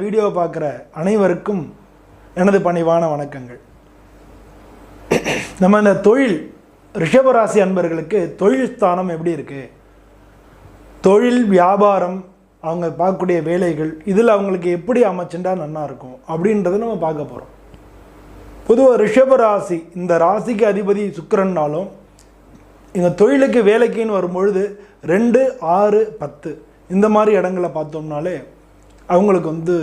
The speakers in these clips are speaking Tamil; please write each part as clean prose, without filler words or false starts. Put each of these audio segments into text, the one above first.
வீடியோவை பார்க்குற அனைவருக்கும் எனது பணிவான வணக்கங்கள். நம்ம இந்த தொழில் ரிஷபராசி அன்பர்களுக்கு தொழில் ஸ்தானம் எப்படி இருக்குது, தொழில் வியாபாரம் அவங்க பார்க்கக்கூடிய வேலைகள் இதில் அவங்களுக்கு எப்படி அமைச்சுட்டா நல்லா இருக்கும் அப்படின்றத நம்ம பார்க்க போகிறோம். பொதுவாக ரிஷபராசி இந்த ராசிக்கு அதிபதி சுக்கிரன்னாலும் எங்கள் தொழிலுக்கு வேலைக்குன்னு வரும்பொழுது 2, 6, 10 இந்த மாதிரி இடங்களை பார்த்தோம்னாலே அவங்களுக்கு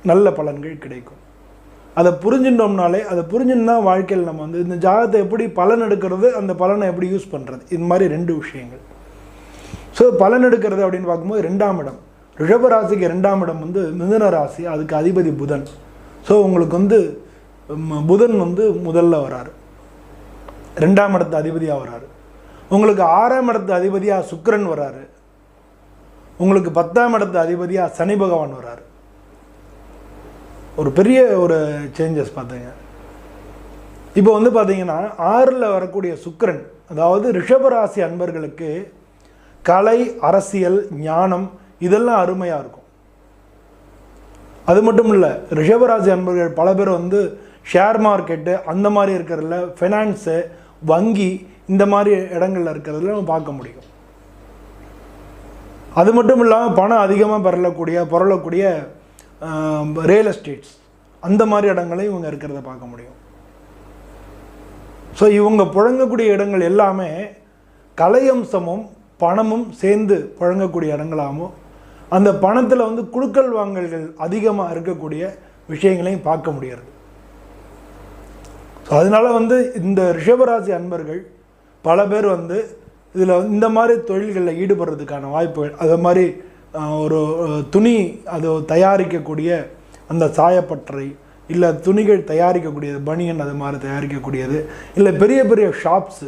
நல்ல பலன்கள் கிடைக்கும். அதை புரிஞ்சுட்டோம்னாலே அதை புரிஞ்சுன்னா வாழ்க்கையில் நம்ம இந்த ஜாதகத்தை எப்படி பலன் எடுக்கிறது, அந்த பலனை எப்படி யூஸ் பண்ணுறது, இது மாதிரி 2 விஷயங்கள். ஸோ பலன் எடுக்கிறது அப்படின்னு பார்க்கும்போது 2ஆம் இடம், ரிஷபராசிக்கு 2ஆம் இடம் மிதுன ராசி, அதுக்கு அதிபதி புதன். ஸோ உங்களுக்கு புதன் முதல்ல வராரு, 2ஆம் இடத்து அதிபதியாக வராரு. உங்களுக்கு 6ஆம் இடத்து அதிபதியாக சுக்கிரன் வராரு. உங்களுக்கு 10ஆம் இடத்து அதிபதியாக சனி பகவான் வராரு. ஒரு பெரிய சேஞ்சஸ் பார்த்தீங்க. இப்போ பார்த்தீங்கன்னா 6ல் வரக்கூடிய சுக்கிரன், அதாவது ரிஷபராசி அன்பர்களுக்கு கலை, அரசியல், ஞானம் இதெல்லாம் அருமையாக இருக்கும். அது மட்டும் இல்லை, ரிஷபராசி அன்பர்கள் பல பேர் ஷேர் மார்க்கெட்டு அந்த மாதிரி இருக்கிறதுல, ஃபைனான்ஸு, வங்கி இந்த மாதிரி இடங்களில் இருக்கிறதுல நம்ம பார்க்க முடியும். அது மட்டும் இல்லாமல் பணம் அதிகமாக புரளக்கூடிய ரியல் எஸ்டேட்ஸ் அந்த மாதிரி இடங்களையும் இவங்க இருக்கிறத பார்க்க முடியும். ஸோ இவங்க புழங்கக்கூடிய இடங்கள் எல்லாமே கலையம்சமும் பணமும் சேர்ந்து புழங்கக்கூடிய இடங்களாகவும், அந்த பணத்தில் குடுக்கல் வாங்கல்கள் அதிகமாக இருக்கக்கூடிய விஷயங்களையும் பார்க்க முடியாது. ஸோ அதனால் இந்த ரிஷபராசி அன்பர்கள் பல பேர் இதில் இந்த மாதிரி தொழில்களில் ஈடுபடுறதுக்கான வாய்ப்புகள், அது மாதிரி ஒரு துணி அது தயாரிக்கக்கூடிய அந்த சாயப்பட்டறை, இல்லை துணிகள் தயாரிக்கக்கூடியது, பனியன் அது மாதிரி தயாரிக்கக்கூடியது, இல்லை பெரிய பெரிய ஷாப்ஸு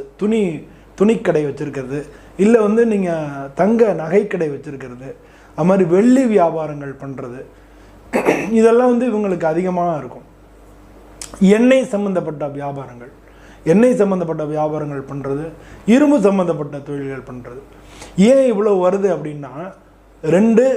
துணிக்கடை வச்சுருக்கிறது, இல்லை நீங்கள் தங்க நகைக்கடை வச்சுருக்கிறது, அது மாதிரி வெள்ளி வியாபாரங்கள் பண்ணுறது, இதெல்லாம் இவங்களுக்கு அதிகமாக இருக்கும். எண்ணெய் சம்மந்தப்பட்ட வியாபாரங்கள் பண்ணுறது, இரும்பு சம்மந்தப்பட்ட தொழில்கள் பண்ணுறது. ஏன் இவ்வளோ வருது அப்படின்னா 2